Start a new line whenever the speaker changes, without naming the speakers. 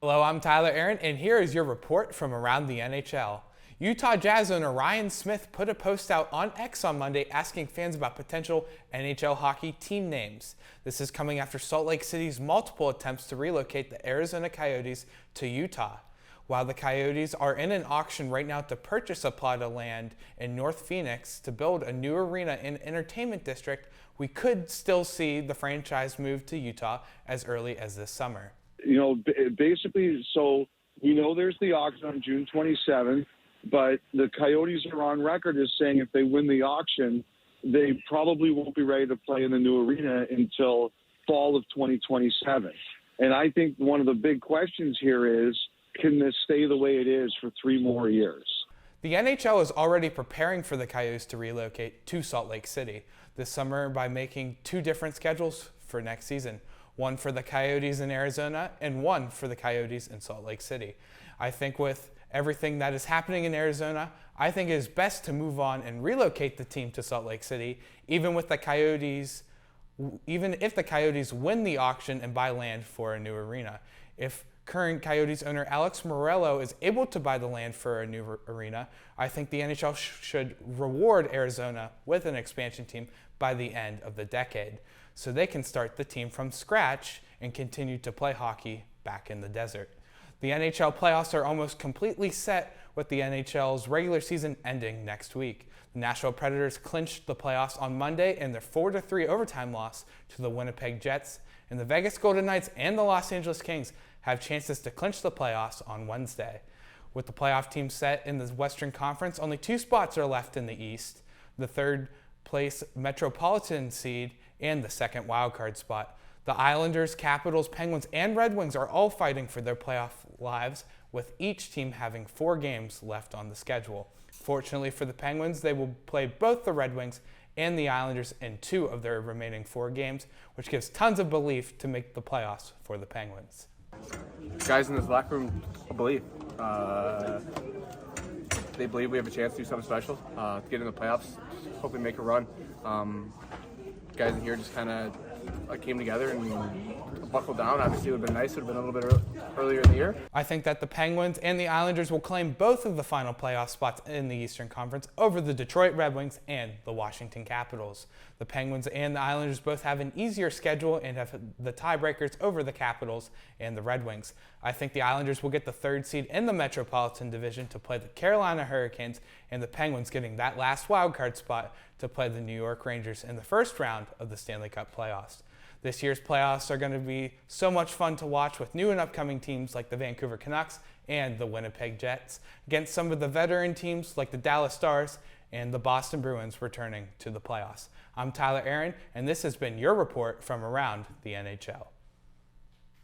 Hello, I'm Tyler Aaron, and here is your report from around the NHL. Utah Jazz owner Ryan Smith put a post out on X on Monday asking fans about potential NHL hockey team names. This is coming after Salt Lake City's multiple attempts to relocate the Arizona Coyotes to Utah. While the Coyotes are in an auction right now to purchase a plot of land in North Phoenix to build a new arena and entertainment district, we could still see the franchise move to Utah as early as this summer.
Basically, so we know there's the auction on June 27th, but the Coyotes are on record as saying if they win the auction, they probably won't be ready to play in the new arena until fall of 2027. And I think one of the big questions here is, can this stay the way it is for 3 more years?
The NHL is already preparing for the Coyotes to relocate to Salt Lake City this summer by making 2 different schedules for next season. One for the Coyotes in Arizona and one for the Coyotes in Salt Lake City. I think with everything that is happening in Arizona, I think it is best to move on and relocate the team to Salt Lake City, even if the Coyotes win the auction and buy land for a new arena. If current Coyotes owner Alex Morello is able to buy the land for a new arena, I think the NHL should reward Arizona with an expansion team by the end of the decade, so they can start the team from scratch and continue to play hockey back in the desert. The NHL playoffs are almost completely set, with the NHL's regular season ending next week. The Nashville Predators clinched the playoffs on Monday in their 4-3 overtime loss to the Winnipeg Jets, and the Vegas Golden Knights and the Los Angeles Kings have chances to clinch the playoffs on Wednesday. With the playoff team set in the Western Conference, only 2 spots are left in the East: the third place Metropolitan seed and the second wildcard spot. The Islanders, Capitals, Penguins, and Red Wings are all fighting for their playoff lives, with each team having 4 games left on the schedule. Fortunately for the Penguins, they will play both the Red Wings and the Islanders in 2 of their remaining 4 games, which gives tons of belief to make the playoffs for the Penguins.
Guys in this locker room believe. They believe we have a chance to do something special, to get in the playoffs, hopefully make a run. Guys in here just kind of came together and buckled down. Obviously, it would have been nice. It would have been a little bit earlier in the year.
I think that the Penguins and the Islanders will claim both of the final playoff spots in the Eastern Conference over the Detroit Red Wings and the Washington Capitals. The Penguins and the Islanders both have an easier schedule and have the tiebreakers over the Capitals and the Red Wings. I think the Islanders will get the 3rd seed in the Metropolitan Division to play the Carolina Hurricanes, and the Penguins getting that last wildcard spot to play the New York Rangers in the first round of the Stanley Cup playoffs. This year's playoffs are going to be so much fun to watch, with new and upcoming teams like the Vancouver Canucks and the Winnipeg Jets against some of the veteran teams like the Dallas Stars and the Boston Bruins returning to the playoffs. I'm Tyler Aaron, and this has been your report from around the NHL.